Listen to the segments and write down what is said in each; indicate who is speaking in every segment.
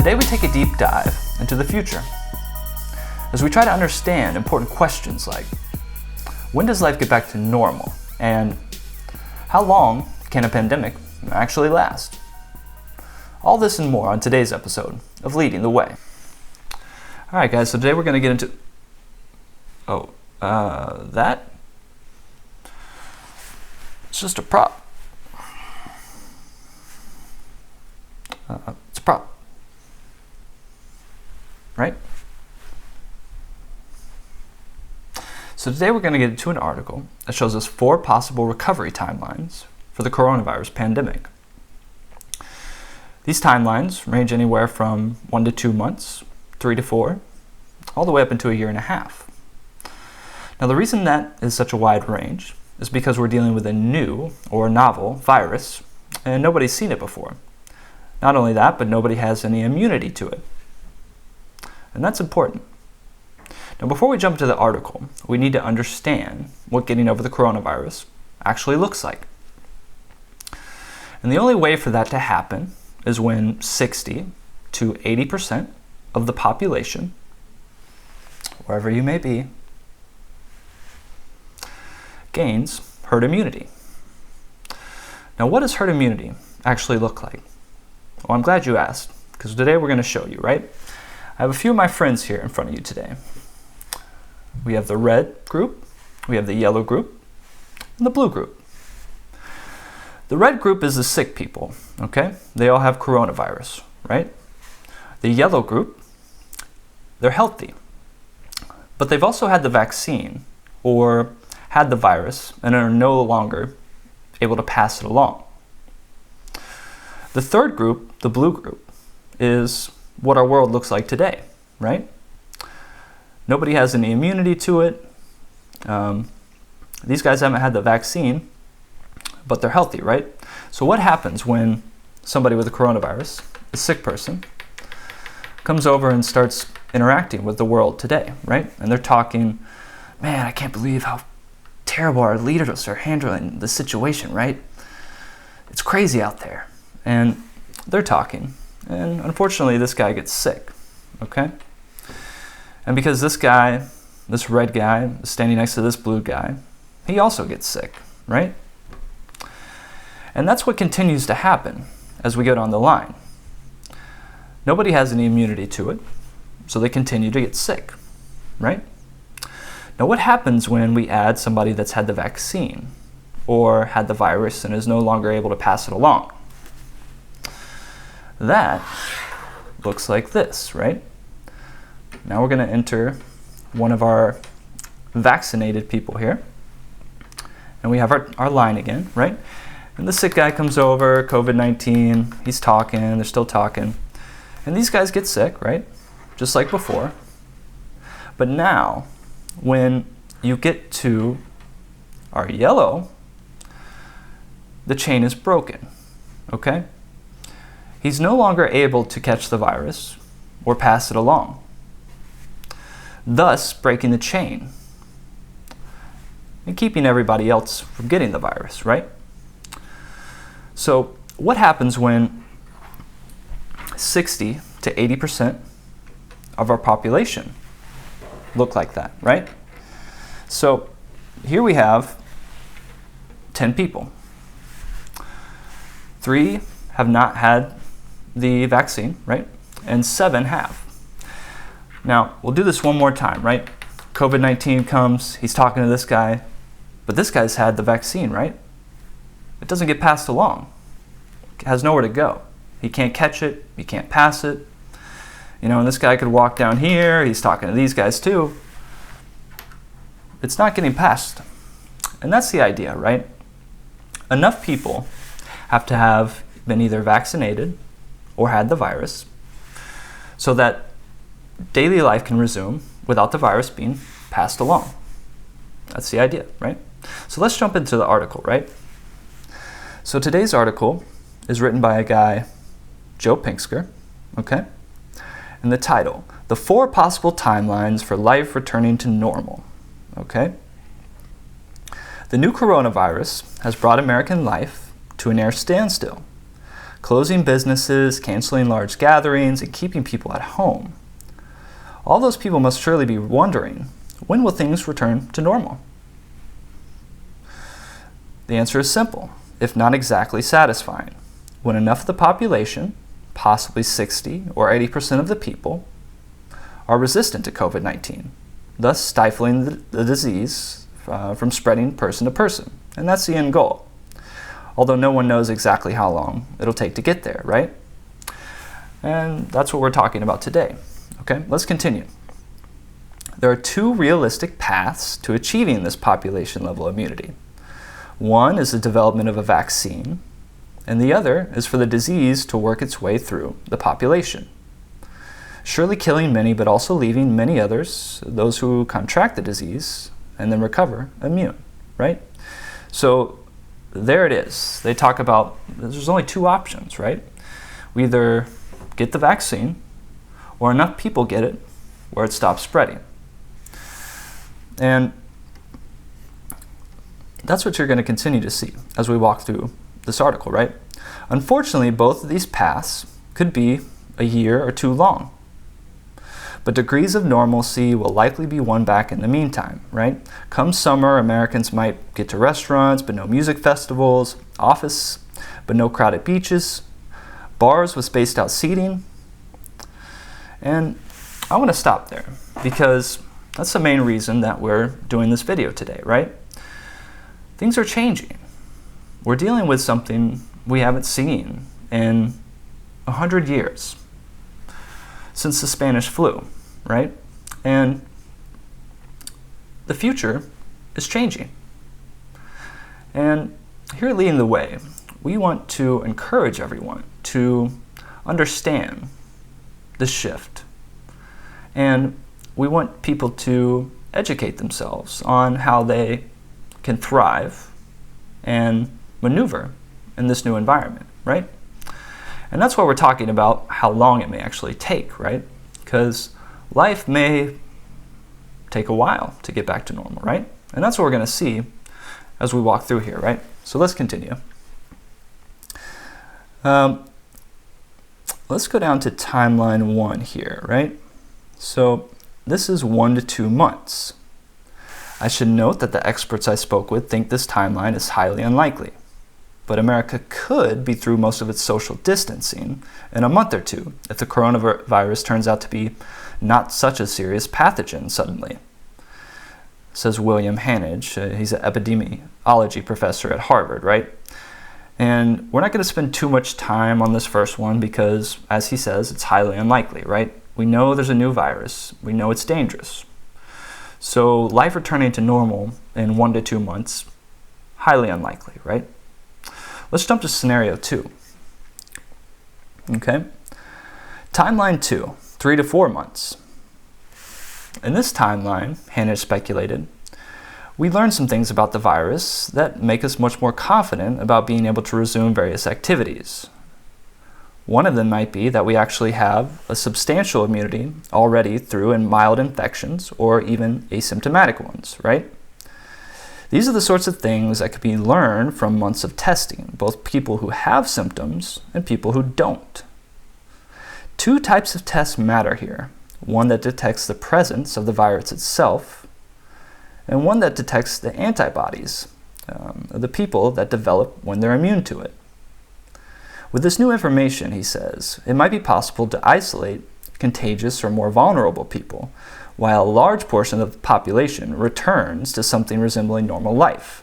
Speaker 1: Today we take a deep dive into the future as we try to understand important questions like, when does life get back to normal? And how long can a pandemic actually last? All this and more on today's episode of Leading the Way. Alright guys, so today we're going to get into... that? It's just a prop. It's a prop. Right? So today we're going to get into an article that shows us 4 possible recovery timelines for the coronavirus pandemic. These timelines range anywhere from 1 to 2 months, 3 to 4, all the way up into 1.5 years. Now the reason that is such a wide range is because we're dealing with a new or novel virus and nobody's seen it before. Not only that, but nobody has any immunity to it. And that's important. Now before we jump into the article, we need to understand what getting over the coronavirus actually looks like. And the only way for that to happen is when 60 to 80% of the population, wherever you may be, gains herd immunity. Now what does herd immunity actually look like? Well, I'm glad you asked, because today we're going to show you, right? I have a few of my friends here in front of you today. We have the red group, we have the yellow group, and the blue group. The red group is the sick people, okay? They all have coronavirus, right? The yellow group, they're healthy, but they've also had the vaccine or had the virus and are no longer able to pass it along. The third group, the blue group, is what our world looks like today, right? Nobody has any immunity to it. These guys haven't had the vaccine, but they're healthy, right? So what happens when somebody with a coronavirus, a sick person, comes over and starts interacting with the world today, right? And they're talking, man, I can't believe how terrible our leaders are handling the situation, right? It's crazy out there. And they're talking. And unfortunately, this guy gets sick, okay? And because this guy, this red guy, is standing next to this blue guy, he also gets sick, right? And that's what continues to happen as we go down the line. Nobody has any immunity to it, so they continue to get sick, right? Now what happens when we add somebody that's had the vaccine or had the virus and is no longer able to pass it along? That looks like this, right? Now we're going to enter one of our vaccinated people here. And we have our line again, right? And the sick guy comes over, COVID-19, he's talking, they're still talking. And these guys get sick, right? Just like before. But now, when you get to our yellow, the chain is broken, okay? He's no longer able to catch the virus or pass it along, thus breaking the chain and keeping everybody else from getting the virus, right? So what happens when 60 to 80% of our population look like that, right? So here we have 10 people. 3 have not had the vaccine, right? And 7 have. Now, we'll do this one more time, right? COVID-19 comes, he's talking to this guy, but this guy's had the vaccine, right? It doesn't get passed along. It has nowhere to go. He can't catch it, he can't pass it. You know, and this guy could walk down here, he's talking to these guys too. It's not getting passed. And that's the idea, right? Enough people have to have been either vaccinated or had the virus so that daily life can resume without the virus being passed along. That's the idea, right? So let's jump into the article, right? So today's article is written by a guy, Joe PINSKER, okay? And the title, The 4 Possible Timelines for Life Returning to Normal, okay? The new coronavirus has brought American life to a near standstill. closing businesses, canceling large gatherings, and keeping people at home. All those people must surely be wondering, when will things return to normal? The answer is simple, if not exactly satisfying. When enough of the population, possibly 60 or 80% of the people, are resistant to COVID-19, thus stifling the disease from spreading person to person. And that's the end goal. Although no one knows exactly how long it'll take to get there, right? And that's what we're talking about today. Okay, let's continue. There are two realistic paths to achieving this population level immunity. One is the development of a vaccine, and the other is for the disease to work its way through the population. Surely killing many, but also leaving many others, those who contract the disease and then recover, immune, right? So there it is. They talk about there's only two options, right? We either get the vaccine or enough people get it where it stops spreading. And that's what you're going to continue to see as we walk through this article, right? Unfortunately, both of these paths could be a year or two long. But degrees of normalcy will likely be won back in the meantime, right? Come summer, Americans might get to restaurants, but no music festivals, office, but no crowded beaches, bars with spaced out seating. And I want to stop there because that's the main reason that we're doing this video today, right? Things are changing. We're dealing with something we haven't seen in 100 years. Since the Spanish flu, right? And the future is changing. And here leading the way, we want to encourage everyone to understand the shift. And we want people to educate themselves on how they can thrive and maneuver in this new environment, right? And that's why we're talking about how long it may actually take, right? Because life may take a while to get back to normal, right? And that's what we're going to see as we walk through here, right? So let's continue. Let's go down to timeline 1 here, right? So this is 1 to 2 months. I should note that the experts I spoke with think this timeline is highly unlikely. But America could be through most of its social distancing in a month or two if the coronavirus turns out to be not such a serious pathogen suddenly, says William Hanage. He's an epidemiology professor at Harvard, right? And we're not going to spend too much time on this first one because, as he says, it's highly unlikely, right? We know there's a new virus. We know it's dangerous. So life returning to normal in 1 to 2 months, highly unlikely, right? Let's jump to scenario 2. Okay. Timeline 2, 3 to 4 months. In this timeline, Hanage speculated, we learned some things about the virus that make us much more confident about being able to resume various activities. One of them might be that we actually have a substantial immunity already through in mild infections or even asymptomatic ones, right? These are the sorts of things that could be learned from months of testing, both people who have symptoms and people who don't. 2 types of tests matter here. One that detects the presence of the virus itself, and one that detects the antibodies of the people that develop when they're immune to it. With this new information, he says, it might be possible to isolate contagious or more vulnerable people, while a large portion of the population returns to something resembling normal life.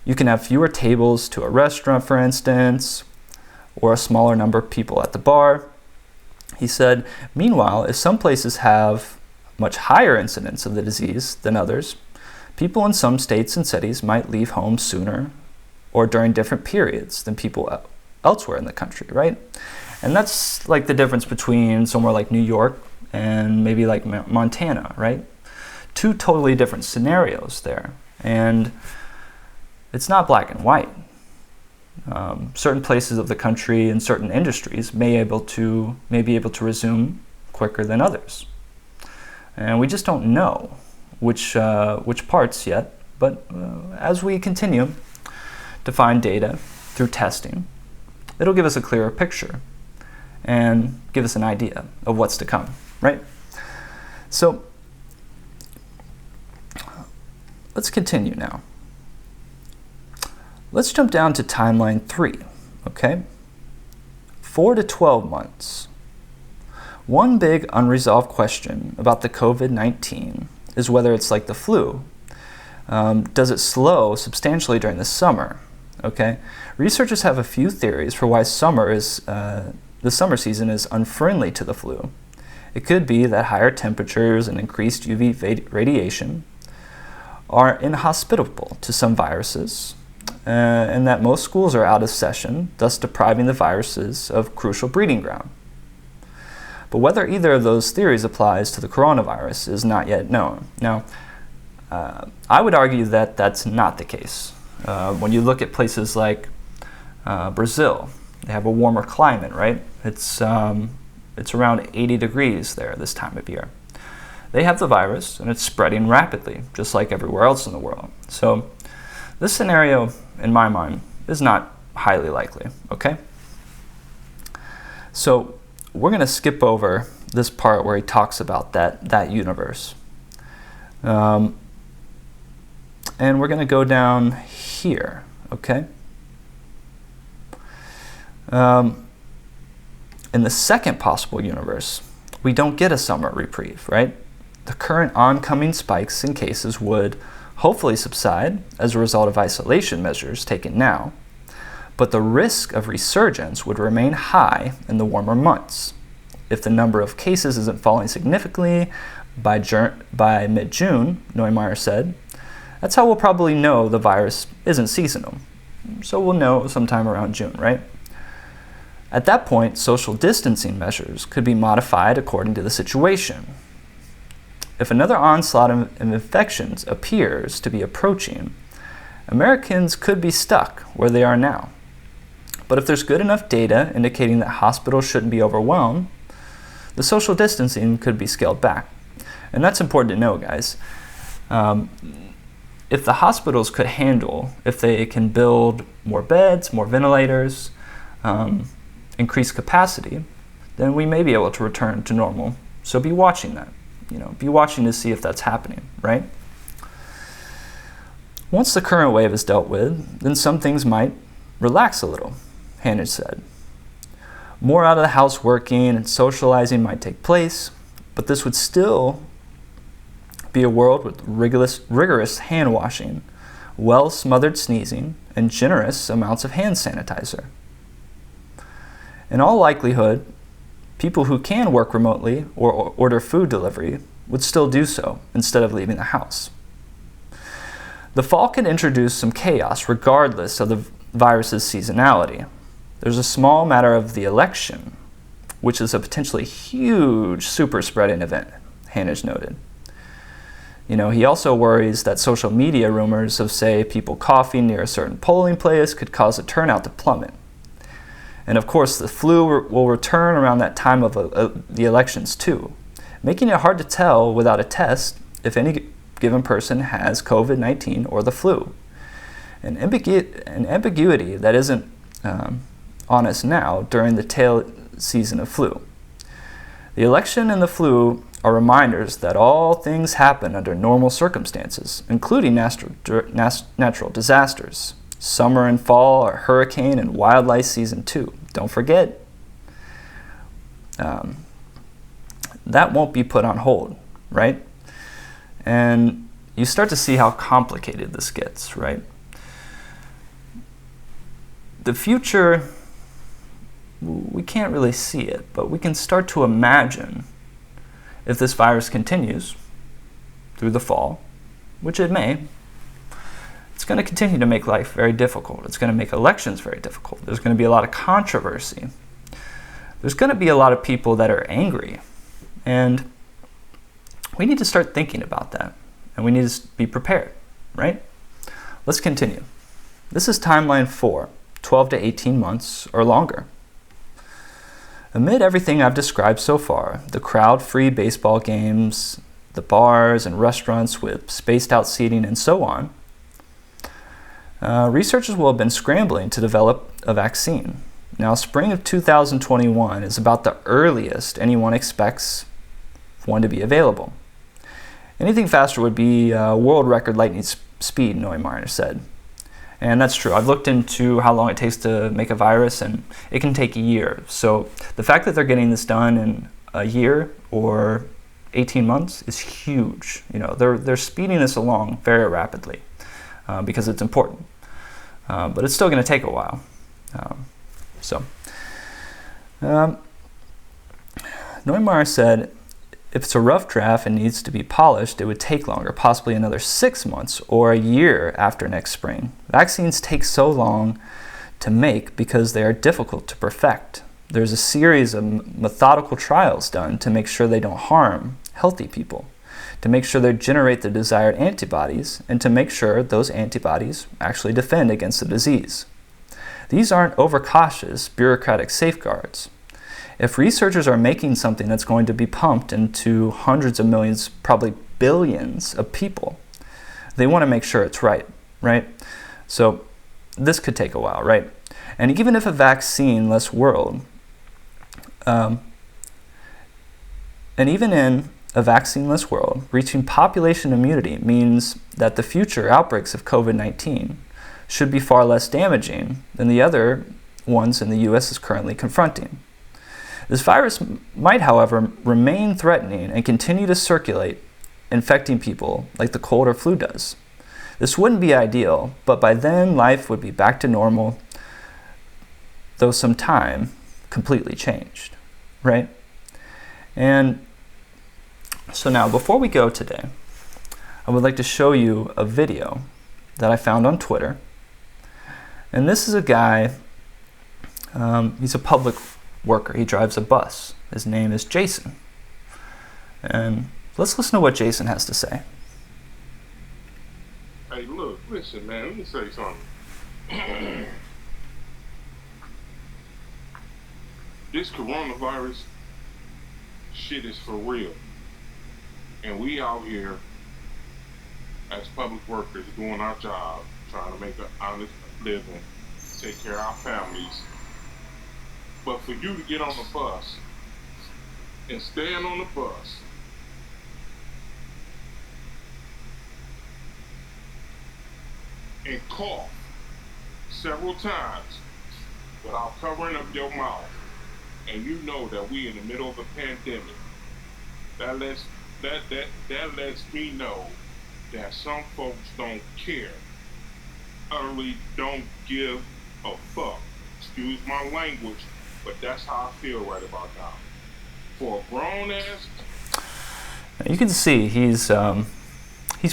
Speaker 1: You can have fewer tables to a restaurant, for instance, or a smaller number of people at the bar. He said, meanwhile, if some places have much higher incidence of the disease than others, people in some states and cities might leave home sooner or during different periods than people elsewhere in the country, right? And that's like the difference between somewhere like New York and maybe like Montana, right? 2 totally different scenarios there. And it's not black and white. Certain places of the country and certain industries may be able to resume quicker than others. And we just don't know which parts yet. But as we continue to find data through testing, it'll give us a clearer picture and give us an idea of what's to come, right? So let's continue now. Let's jump down to timeline 3, okay? 4 to 12 months. One big unresolved question about the COVID-19 is whether it's like the flu. Does it slow substantially during the summer? Okay, researchers have a few theories for why the summer season is unfriendly to the flu. It could be that higher temperatures and increased UV radiation are inhospitable to some viruses, and that most schools are out of session, thus depriving the viruses of crucial breeding ground. But whether either of those theories applies to the coronavirus is not yet known. Now, I would argue that that's not the case. When you look at places like Brazil, they have a warmer climate, right? It's around 80 degrees there this time of year. They have the virus, and it's spreading rapidly, just like everywhere else in the world. So this scenario, in my mind, is not highly likely, okay? So we're going to skip over this part where he talks about that universe. And we're going to go down here, okay? In the second possible universe, we don't get a summer reprieve, right? The current oncoming spikes in cases would hopefully subside as a result of isolation measures taken now, but the risk of resurgence would remain high in the warmer months. If the number of cases isn't falling significantly by mid-June, Neumeier said, that's how we'll probably know the virus isn't seasonal. So we'll know sometime around June, right? At that point, social distancing measures could be modified according to the situation. If another onslaught of infections appears to be approaching, Americans could be stuck where they are now. But if there's good enough data indicating that hospitals shouldn't be overwhelmed, the social distancing could be scaled back. And that's important to know, guys. If the hospitals could handle, if they can build more beds, more ventilators, increase capacity, then we may be able to return to normal. So be watching that. Be watching to see if that's happening, right? Once the current wave is dealt with, then some things might relax a little, Hanage said. More out of the house working and socializing might take place, but this would still be a world with rigorous hand washing, well-smothered sneezing, and generous amounts of hand sanitizer. In all likelihood, people who can work remotely or order food delivery would still do so instead of leaving the house. The fall can introduce some chaos regardless of the virus's seasonality. There's a small matter of the election, which is a potentially huge super spreading event, Hanage noted. He also worries that social media rumors of, say, people coughing near a certain polling place could cause the turnout to plummet. And of course, the flu will return around that time of the elections too, making it hard to tell without a test if any given person has COVID-19 or the flu. An ambiguity that isn't on us now during the tail season of flu. The election and the flu are reminders that all things happen under normal circumstances, including natural disasters. Summer and fall are hurricane and wildlife season too. Don't forget. That won't be put on hold, right? And you start to see how complicated this gets, right? The future, we can't really see it, but we can start to imagine if this virus continues through the fall, which it may. It's going to continue to make life very difficult. It's going to make elections very difficult. There's going to be a lot of controversy. There's going to be a lot of people that are angry. And we need to start thinking about that. And we need to be prepared, right? Let's continue. This is timeline 4, 12 to 18 months or longer. Amid everything I've described so far, the crowd-free baseball games, the bars and restaurants with spaced-out seating, and so on, researchers will have been scrambling to develop a vaccine. Now, spring of 2021 is about the earliest anyone expects one to be available. Anything faster would be world record lightning speed, Neumeier said. And that's true. I've looked into how long it takes to make a virus, and it can take a year. So the fact that they're getting this done in a year or 18 months is huge. They're speeding this along very rapidly because it's important. But it's still going to take a while. Neumeier said, if it's a rough draft and needs to be polished, it would take longer, possibly another 6 months or a year after next spring. Vaccines take so long to make because they are difficult to perfect. There's a series of methodical trials done to make sure they don't harm healthy people, to make sure they generate the desired antibodies, and to make sure those antibodies actually defend against the disease. These aren't overcautious bureaucratic safeguards. If researchers are making something that's going to be pumped into hundreds of millions, probably billions of people, they want to make sure it's right? So this could take a while, right? And even if a vaccine-less world, and even in a vaccine-less world, reaching population immunity means that the future outbreaks of COVID-19 should be far less damaging than the other ones in the U.S. is currently confronting. This virus might, however, remain threatening and continue to circulate, infecting people like the cold or flu does. This wouldn't be ideal, but by then life would be back to normal, though some time completely changed, right? And so now, before we go today, I would like to show you a video that I found on Twitter. And this is a guy, he's a public worker. He drives a bus. His name is Jason. And let's listen to what Jason has to say.
Speaker 2: Hey, look, listen, man, let me say something. This coronavirus shit is for real. And we out here as public workers doing our job, trying to make an honest living, take care of our families. But for you to get on the bus and stand on the bus and cough several times without covering up your mouth, and you know that we in the middle of a pandemic, that lets me know that some folks don't care, utterly don't give a fuck. Excuse my language, but that's how I feel right about now. For a grown ass,
Speaker 1: you can see he's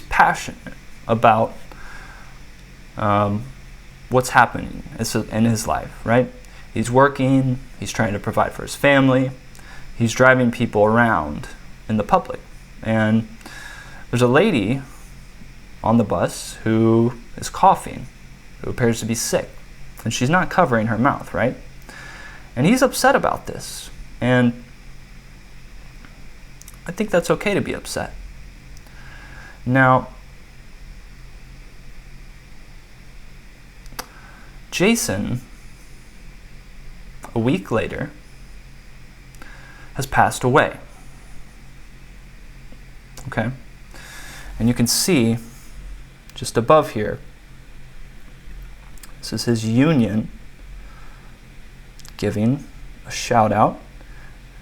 Speaker 1: passionate about what's happening in his life, right? He's working, he's trying to provide for his family, he's driving people around in the public. And there's a lady on the bus who is coughing, who appears to be sick, and she's not covering her mouth, right? And he's upset about this. And I think that's okay to be upset. Now, Jason, a week later, has passed away. Okay? And you can see just above here, this is his union giving a shout out,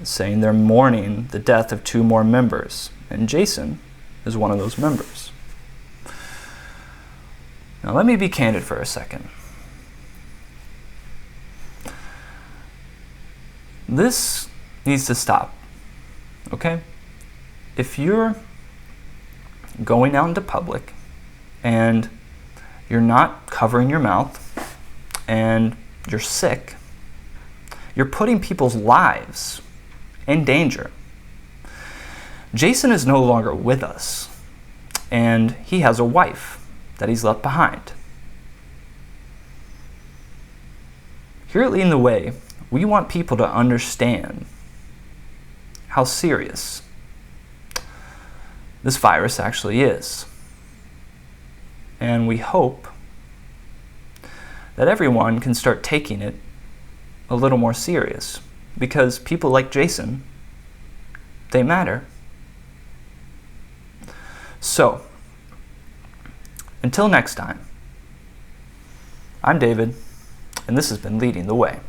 Speaker 1: saying they're mourning the death of 2 more members. And Jason is one of those members. Now let me be candid for a second. This needs to stop, okay? If you're going out into public and you're not covering your mouth and you're sick, you're putting people's lives in danger. Jason is no longer with us, and he has a wife that he's left behind. Here at Leading the Way, we want people to understand how serious this virus actually is. And we hope that everyone can start taking it a little more serious, because people like Jason, they matter. So, until next time, I'm David, and this has been Leading the Way.